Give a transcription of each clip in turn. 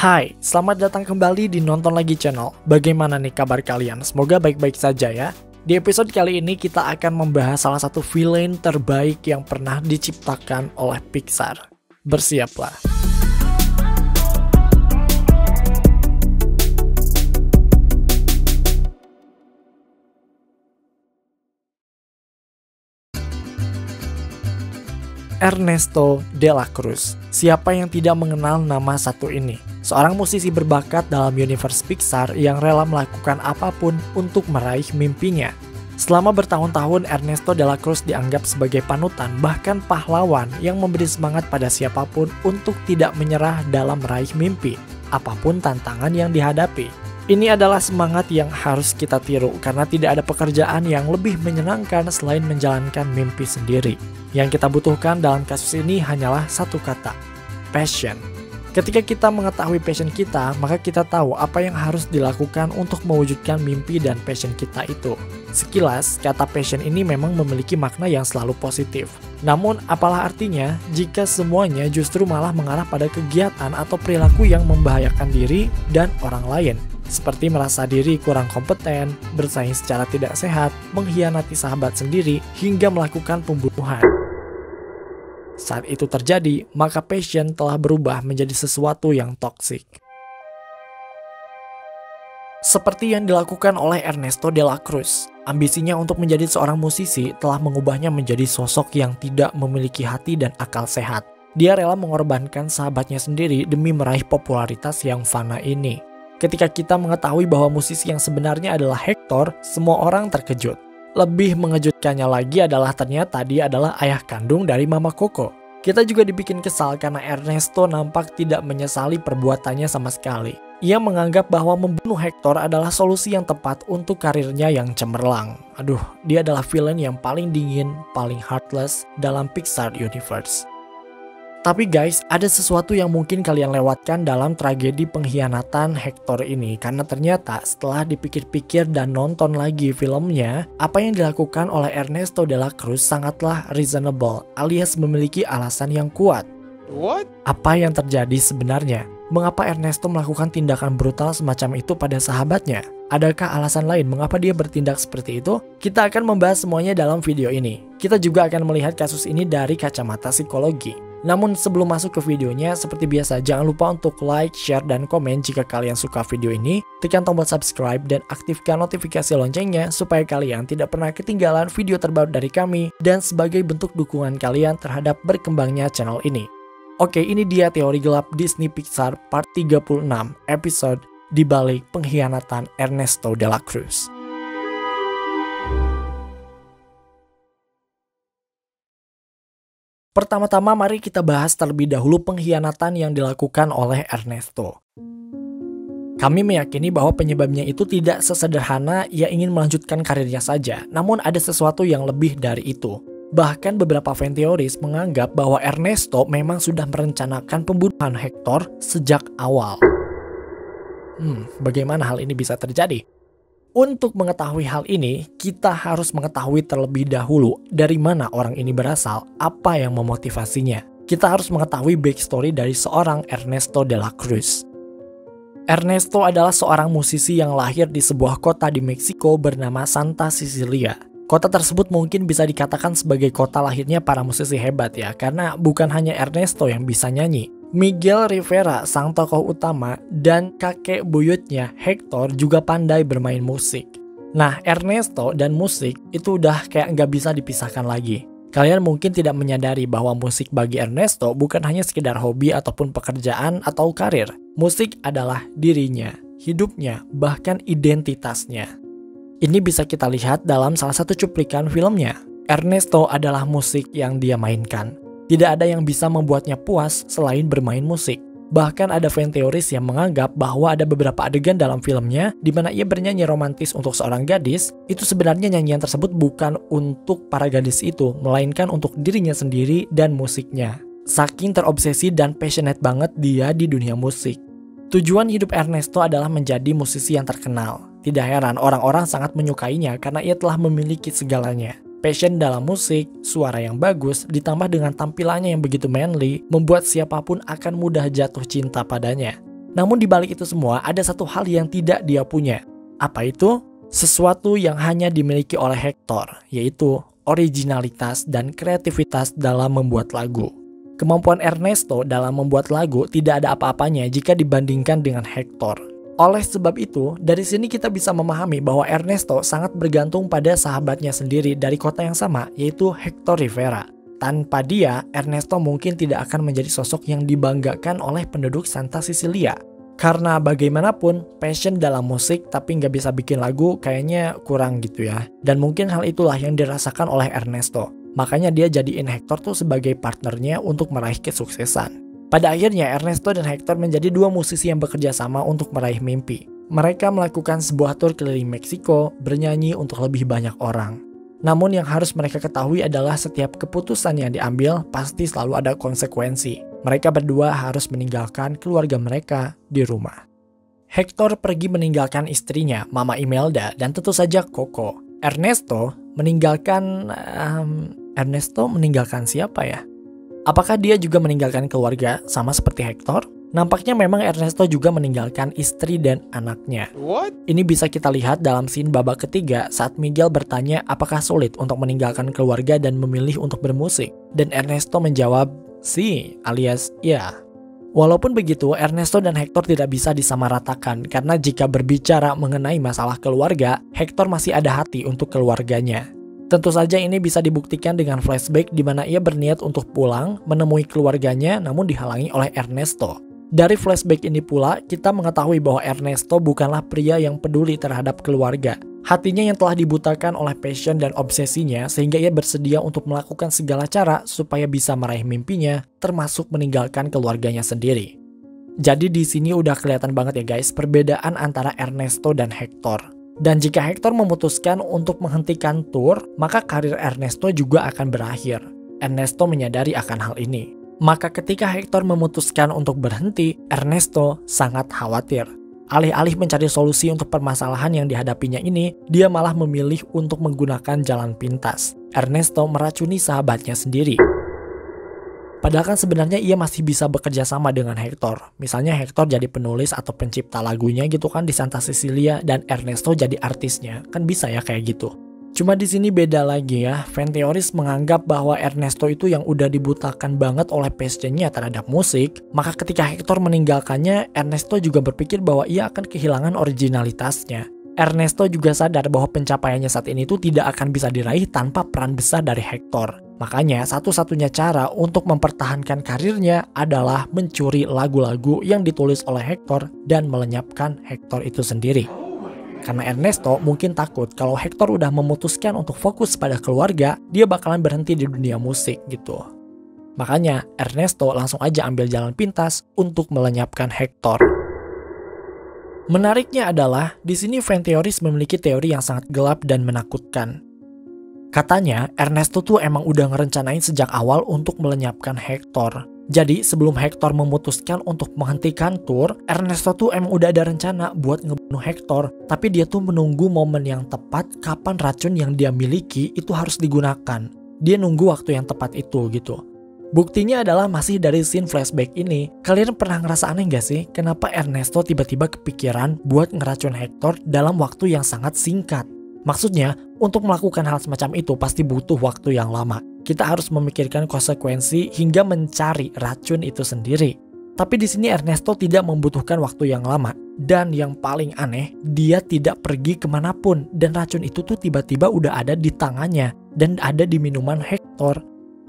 Hai, selamat datang kembali di Nonton Lagi Channel. Bagaimana nih kabar kalian? Semoga baik-baik saja ya. Di episode kali ini kita akan membahas salah satu villain terbaik yang pernah diciptakan oleh Pixar. Bersiaplah. Ernesto de la Cruz. Siapa yang tidak mengenal nama satu ini? Seorang musisi berbakat dalam universe Pixar yang rela melakukan apapun untuk meraih mimpinya. Selama bertahun-tahun, Ernesto de la Cruz dianggap sebagai panutan, bahkan pahlawan yang memberi semangat pada siapapun untuk tidak menyerah dalam meraih mimpi, apapun tantangan yang dihadapi. Ini adalah semangat yang harus kita tiru karena tidak ada pekerjaan yang lebih menyenangkan selain menjalankan mimpi sendiri. Yang kita butuhkan dalam kasus ini hanyalah satu kata, passion. Ketika kita mengetahui passion kita, maka kita tahu apa yang harus dilakukan untuk mewujudkan mimpi dan passion kita itu. Sekilas, kata passion ini memang memiliki makna yang selalu positif. Namun, apalah artinya jika semuanya justru malah mengarah pada kegiatan atau perilaku yang membahayakan diri dan orang lain? Seperti merasa diri kurang kompeten, bersaing secara tidak sehat, mengkhianati sahabat sendiri, hingga melakukan pembunuhan. Saat itu terjadi, maka passion telah berubah menjadi sesuatu yang toksik. Seperti yang dilakukan oleh Ernesto de la Cruz, ambisinya untuk menjadi seorang musisi telah mengubahnya menjadi sosok yang tidak memiliki hati dan akal sehat. Dia rela mengorbankan sahabatnya sendiri demi meraih popularitas yang fana ini. Ketika kita mengetahui bahwa musisi yang sebenarnya adalah Hector, semua orang terkejut. Lebih mengejutkannya lagi adalah ternyata dia adalah ayah kandung dari Mama Coco. Kita juga dibikin kesal karena Ernesto nampak tidak menyesali perbuatannya sama sekali. Ia menganggap bahwa membunuh Hector adalah solusi yang tepat untuk karirnya yang cemerlang. Aduh, dia adalah villain yang paling dingin, paling heartless dalam Pixar Universe. Tapi guys, ada sesuatu yang mungkin kalian lewatkan dalam tragedi pengkhianatan Hector ini. Karena ternyata setelah dipikir-pikir dan nonton lagi filmnya, apa yang dilakukan oleh Ernesto de la Cruz sangatlah reasonable, alias memiliki alasan yang kuat. What? Apa yang terjadi sebenarnya? Mengapa Ernesto melakukan tindakan brutal semacam itu pada sahabatnya? Adakah alasan lain mengapa dia bertindak seperti itu? Kita akan membahas semuanya dalam video ini. Kita juga akan melihat kasus ini dari kacamata psikologi. Namun sebelum masuk ke videonya, seperti biasa jangan lupa untuk like, share, dan komen jika kalian suka video ini. Tekan tombol subscribe dan aktifkan notifikasi loncengnya supaya kalian tidak pernah ketinggalan video terbaru dari kami dan sebagai bentuk dukungan kalian terhadap berkembangnya channel ini. Oke, ini dia teori gelap Disney Pixar part 36 episode Di Balik Pengkhianatan Ernesto de la Cruz. Pertama-tama mari kita bahas terlebih dahulu pengkhianatan yang dilakukan oleh Ernesto. Kami meyakini bahwa penyebabnya itu tidak sesederhana ia ingin melanjutkan karirnya saja, namun ada sesuatu yang lebih dari itu. Bahkan beberapa fan teoris menganggap bahwa Ernesto memang sudah merencanakan pembunuhan Hector sejak awal. Bagaimana hal ini bisa terjadi? Untuk mengetahui hal ini, kita harus mengetahui terlebih dahulu dari mana orang ini berasal, apa yang memotivasinya. Kita harus mengetahui backstory dari seorang Ernesto de la Cruz. Ernesto adalah seorang musisi yang lahir di sebuah kota di Meksiko bernama Santa Cecilia. Kota tersebut mungkin bisa dikatakan sebagai kota lahirnya para musisi hebat ya, karena bukan hanya Ernesto yang bisa nyanyi. Miguel Rivera, sang tokoh utama, dan kakek buyutnya Hector juga pandai bermain musik. Nah, Ernesto dan musik itu udah kayak nggak bisa dipisahkan lagi. Kalian mungkin tidak menyadari bahwa musik bagi Ernesto bukan hanya sekedar hobi ataupun pekerjaan atau karir. Musik adalah dirinya, hidupnya, bahkan identitasnya. Ini bisa kita lihat dalam salah satu cuplikan filmnya. Ernesto adalah musik yang dia mainkan. Tidak ada yang bisa membuatnya puas selain bermain musik. Bahkan ada fan teoris yang menganggap bahwa ada beberapa adegan dalam filmnya di mana ia bernyanyi romantis untuk seorang gadis, itu sebenarnya nyanyian tersebut bukan untuk para gadis itu, melainkan untuk dirinya sendiri dan musiknya. Saking terobsesi dan passionate banget dia di dunia musik. Tujuan hidup Ernesto adalah menjadi musisi yang terkenal. Tidak heran orang-orang sangat menyukainya karena ia telah memiliki segalanya. Passion dalam musik, suara yang bagus, ditambah dengan tampilannya yang begitu manly, membuat siapapun akan mudah jatuh cinta padanya. Namun di balik itu semua ada satu hal yang tidak dia punya. Apa itu? Sesuatu yang hanya dimiliki oleh Hector, yaitu originalitas dan kreativitas dalam membuat lagu. Kemampuan Ernesto dalam membuat lagu tidak ada apa-apanya jika dibandingkan dengan Hector. Oleh sebab itu, dari sini kita bisa memahami bahwa Ernesto sangat bergantung pada sahabatnya sendiri dari kota yang sama, yaitu Hector Rivera. Tanpa dia, Ernesto mungkin tidak akan menjadi sosok yang dibanggakan oleh penduduk Santa Cecilia. Karena bagaimanapun, passion dalam musik tapi nggak bisa bikin lagu kayaknya kurang gitu ya. Dan mungkin hal itulah yang dirasakan oleh Ernesto. Makanya dia jadiin Hector tuh sebagai partnernya untuk meraih kesuksesan. Pada akhirnya, Ernesto dan Hector menjadi dua musisi yang bekerja sama untuk meraih mimpi. Mereka melakukan sebuah tur keliling Meksiko, bernyanyi untuk lebih banyak orang. Namun yang harus mereka ketahui adalah setiap keputusan yang diambil pasti selalu ada konsekuensi. Mereka berdua harus meninggalkan keluarga mereka di rumah. Hector pergi meninggalkan istrinya, Mama Imelda, dan tentu saja Coco. Ernesto meninggalkan siapa ya? Apakah dia juga meninggalkan keluarga sama seperti Hector? Nampaknya memang Ernesto juga meninggalkan istri dan anaknya. What? Ini bisa kita lihat dalam scene babak ketiga saat Miguel bertanya apakah sulit untuk meninggalkan keluarga dan memilih untuk bermusik. Dan Ernesto menjawab, "Si," alias ya. Walaupun begitu, Ernesto dan Hector tidak bisa disamaratakan karena jika berbicara mengenai masalah keluarga, Hector masih ada hati untuk keluarganya. Tentu saja ini bisa dibuktikan dengan flashback di mana ia berniat untuk pulang, menemui keluarganya namun dihalangi oleh Ernesto. Dari flashback ini pula, kita mengetahui bahwa Ernesto bukanlah pria yang peduli terhadap keluarga. Hatinya yang telah dibutakan oleh passion dan obsesinya sehingga ia bersedia untuk melakukan segala cara supaya bisa meraih mimpinya, termasuk meninggalkan keluarganya sendiri. Jadi di sini udah kelihatan banget ya guys, perbedaan antara Ernesto dan Hector. Dan jika Hector memutuskan untuk menghentikan tur, maka karir Ernesto juga akan berakhir. Ernesto menyadari akan hal ini. Maka ketika Hector memutuskan untuk berhenti, Ernesto sangat khawatir. Alih-alih mencari solusi untuk permasalahan yang dihadapinya ini, dia malah memilih untuk menggunakan jalan pintas. Ernesto meracuni sahabatnya sendiri. Padahal kan sebenarnya ia masih bisa bekerja sama dengan Hector. Misalnya Hector jadi penulis atau pencipta lagunya gitu kan di Santa Cecilia dan Ernesto jadi artisnya. Kan bisa ya kayak gitu. Cuma di sini beda lagi ya. Fan teoris menganggap bahwa Ernesto itu yang udah dibutakan banget oleh passionnya terhadap musik. Maka ketika Hector meninggalkannya, Ernesto juga berpikir bahwa ia akan kehilangan originalitasnya. Ernesto juga sadar bahwa pencapaiannya saat ini tuh tidak akan bisa diraih tanpa peran besar dari Hector. Makanya satu-satunya cara untuk mempertahankan karirnya adalah mencuri lagu-lagu yang ditulis oleh Hector dan melenyapkan Hector itu sendiri. Karena Ernesto mungkin takut kalau Hector udah memutuskan untuk fokus pada keluarga, dia bakalan berhenti di dunia musik gitu. Makanya Ernesto langsung aja ambil jalan pintas untuk melenyapkan Hector. Menariknya adalah di sini fan teoris memiliki teori yang sangat gelap dan menakutkan. Katanya, Ernesto tuh emang udah ngerencanain sejak awal untuk melenyapkan Hector. Jadi, sebelum Hector memutuskan untuk menghentikan tur, Ernesto tuh emang udah ada rencana buat ngebunuh Hector. Tapi dia tuh menunggu momen yang tepat kapan racun yang dia miliki itu harus digunakan. Dia nunggu waktu yang tepat itu gitu. Buktinya adalah masih dari scene flashback ini. Kalian pernah ngerasa aneh gak sih? Kenapa Ernesto tiba-tiba kepikiran buat ngeracun Hector dalam waktu yang sangat singkat? Maksudnya, untuk melakukan hal semacam itu pasti butuh waktu yang lama. Kita harus memikirkan konsekuensi hingga mencari racun itu sendiri. Tapi di sini Ernesto tidak membutuhkan waktu yang lama. Dan yang paling aneh, dia tidak pergi kemanapun. Dan racun itu tuh tiba-tiba udah ada di tangannya. Dan ada di minuman Hector.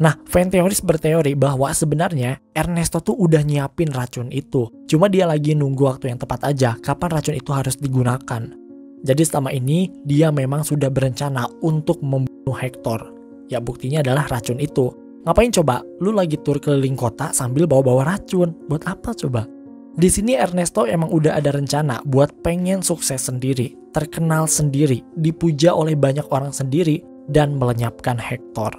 Nah, fan teoris berteori bahwa sebenarnya Ernesto tuh udah nyiapin racun itu. Cuma dia lagi nunggu waktu yang tepat aja kapan racun itu harus digunakan. Jadi selama ini dia memang sudah berencana untuk membunuh Hector. Ya buktinya adalah racun itu. Ngapain coba? Lu lagi tur keliling kota sambil bawa-bawa racun. Buat apa coba? Di sini Ernesto emang udah ada rencana buat pengen sukses sendiri, terkenal sendiri, dipuja oleh banyak orang sendiri, dan melenyapkan Hector.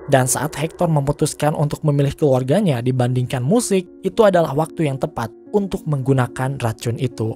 Dan saat Hector memutuskan untuk memilih keluarganya dibandingkan musik, itu adalah waktu yang tepat untuk menggunakan racun itu.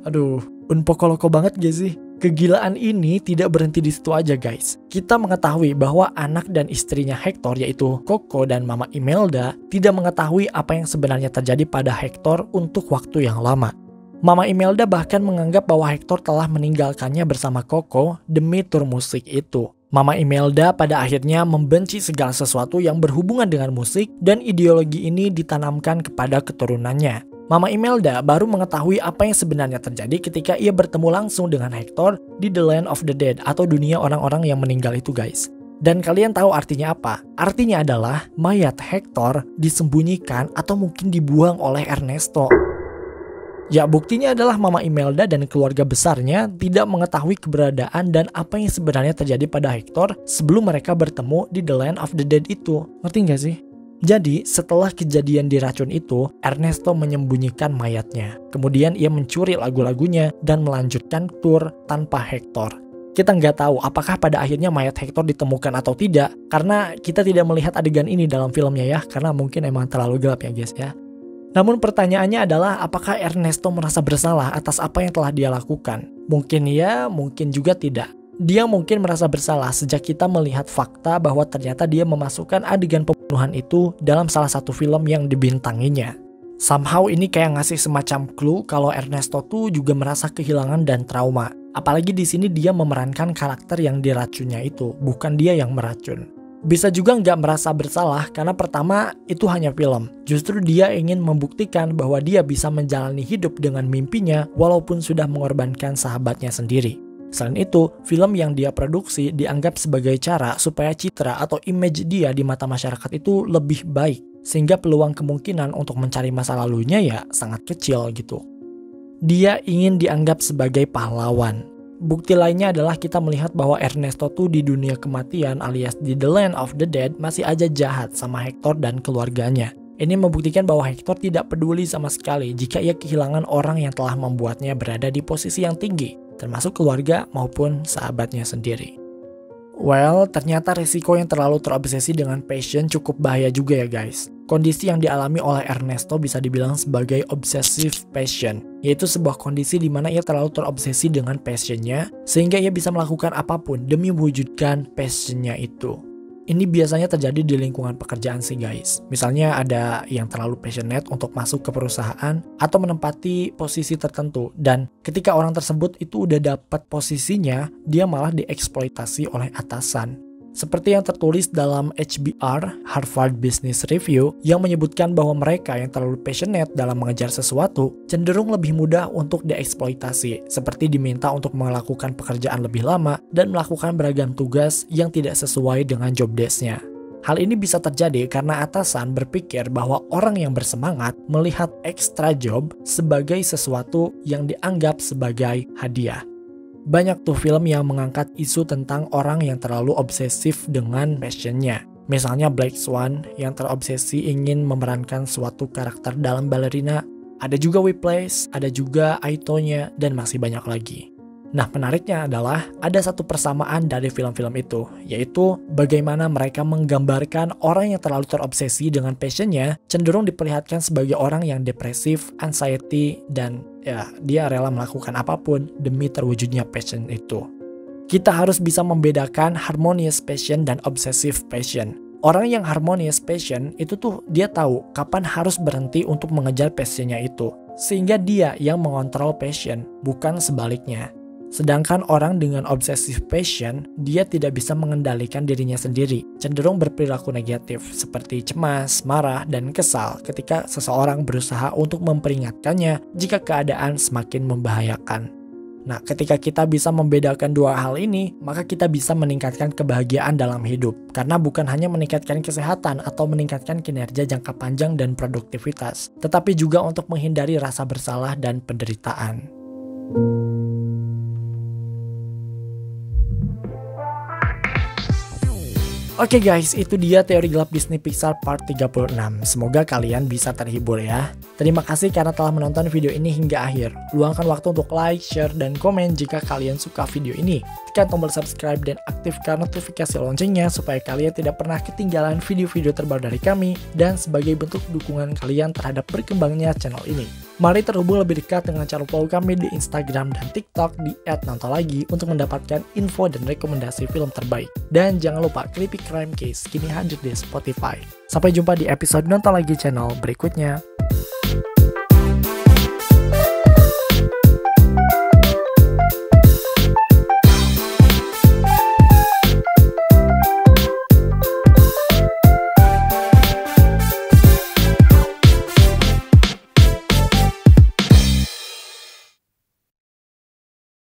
Aduh, unpokoloko banget gak sih? Kegilaan ini tidak berhenti di situ aja guys. Kita mengetahui bahwa anak dan istrinya Hector yaitu Coco dan Mama Imelda tidak mengetahui apa yang sebenarnya terjadi pada Hector untuk waktu yang lama. Mama Imelda bahkan menganggap bahwa Hector telah meninggalkannya bersama Coco demi tur musik itu. Mama Imelda pada akhirnya membenci segala sesuatu yang berhubungan dengan musik dan ideologi ini ditanamkan kepada keturunannya. Mama Imelda baru mengetahui apa yang sebenarnya terjadi ketika ia bertemu langsung dengan Hector di The Land of the Dead atau dunia orang-orang yang meninggal itu guys. Dan kalian tahu artinya apa? Artinya adalah mayat Hector disembunyikan atau mungkin dibuang oleh Ernesto. Ya, buktinya adalah Mama Imelda dan keluarga besarnya tidak mengetahui keberadaan dan apa yang sebenarnya terjadi pada Hector sebelum mereka bertemu di The Land of the Dead itu. Ngerti nggak sih? Jadi, setelah kejadian diracun itu, Ernesto menyembunyikan mayatnya. Kemudian ia mencuri lagu-lagunya dan melanjutkan tur tanpa Hector. Kita nggak tahu apakah pada akhirnya mayat Hector ditemukan atau tidak, karena kita tidak melihat adegan ini dalam filmnya ya, karena mungkin emang terlalu gelap ya guys ya. Namun pertanyaannya adalah apakah Ernesto merasa bersalah atas apa yang telah dia lakukan? Mungkin ya, mungkin juga tidak. Dia mungkin merasa bersalah sejak kita melihat fakta bahwa ternyata dia memasukkan adegan pembunuhan itu dalam salah satu film yang dibintanginya. Somehow ini kayak ngasih semacam clue kalau Ernesto tuh juga merasa kehilangan dan trauma. Apalagi di sini dia memerankan karakter yang diracunnya itu, bukan dia yang meracun. Bisa juga nggak merasa bersalah karena pertama itu hanya film. Justru dia ingin membuktikan bahwa dia bisa menjalani hidup dengan mimpinya walaupun sudah mengorbankan sahabatnya sendiri. Selain itu, film yang dia produksi dianggap sebagai cara supaya citra atau image dia di mata masyarakat itu lebih baik. Sehingga peluang kemungkinan untuk mencari masa lalunya ya sangat kecil gitu. Dia ingin dianggap sebagai pahlawan. Bukti lainnya adalah kita melihat bahwa Ernesto tuh di dunia kematian alias di The Land of the Dead masih aja jahat sama Hector dan keluarganya. Ini membuktikan bahwa Hector tidak peduli sama sekali jika ia kehilangan orang yang telah membuatnya berada di posisi yang tinggi, termasuk keluarga maupun sahabatnya sendiri. Well, ternyata risiko yang terlalu terobsesi dengan passion cukup bahaya juga ya guys. Kondisi yang dialami oleh Ernesto bisa dibilang sebagai obsessive passion, yaitu sebuah kondisi di mana ia terlalu terobsesi dengan passionnya, sehingga ia bisa melakukan apapun demi mewujudkan passionnya itu. Ini biasanya terjadi di lingkungan pekerjaan sih guys. Misalnya ada yang terlalu passionate untuk masuk ke perusahaan atau menempati posisi tertentu. Dan ketika orang tersebut itu udah dapat posisinya, dia malah dieksploitasi oleh atasan. Seperti yang tertulis dalam HBR, Harvard Business Review, yang menyebutkan bahwa mereka yang terlalu passionate dalam mengejar sesuatu cenderung lebih mudah untuk dieksploitasi, seperti diminta untuk melakukan pekerjaan lebih lama dan melakukan beragam tugas yang tidak sesuai dengan job desk-nya. Hal ini bisa terjadi karena atasan berpikir bahwa orang yang bersemangat melihat extra job sebagai sesuatu yang dianggap sebagai hadiah. Banyak tuh film yang mengangkat isu tentang orang yang terlalu obsesif dengan passionnya. Misalnya Black Swan yang terobsesi ingin memerankan suatu karakter dalam Ballerina. Ada juga Whiplash, ada juga Aitonya, dan masih banyak lagi. Nah, menariknya adalah ada satu persamaan dari film-film itu, yaitu bagaimana mereka menggambarkan orang yang terlalu terobsesi dengan passionnya cenderung diperlihatkan sebagai orang yang depresif, anxiety, dan ya dia rela melakukan apapun demi terwujudnya passion itu. Kita harus bisa membedakan harmonious passion dan obsessive passion. Orang yang harmonious passion itu tuh dia tahu kapan harus berhenti untuk mengejar passionnya itu, sehingga dia yang mengontrol passion, bukan sebaliknya. Sedangkan orang dengan obsessive passion, dia tidak bisa mengendalikan dirinya sendiri, cenderung berperilaku negatif seperti cemas, marah, dan kesal ketika seseorang berusaha untuk memperingatkannya jika keadaan semakin membahayakan. Nah, ketika kita bisa membedakan dua hal ini, maka kita bisa meningkatkan kebahagiaan dalam hidup. Karena bukan hanya meningkatkan kesehatan atau meningkatkan kinerja jangka panjang dan produktivitas, tetapi juga untuk menghindari rasa bersalah dan penderitaan. Oke guys, itu dia teori gelap Disney Pixar part 36. Semoga kalian bisa terhibur ya. Terima kasih karena telah menonton video ini hingga akhir. Luangkan waktu untuk like, share, dan komen jika kalian suka video ini. tekan tombol subscribe dan aktifkan notifikasi loncengnya supaya kalian tidak pernah ketinggalan video-video terbaru dari kami dan sebagai bentuk dukungan kalian terhadap berkembangnya channel ini. Mari terhubung lebih dekat dengan cara follow kami di Instagram dan TikTok di @nontonlagi untuk mendapatkan info dan rekomendasi film terbaik. Dan jangan lupa Creepy Crime Case kini hadir di Spotify. Sampai jumpa di episode Nonton Lagi channel berikutnya.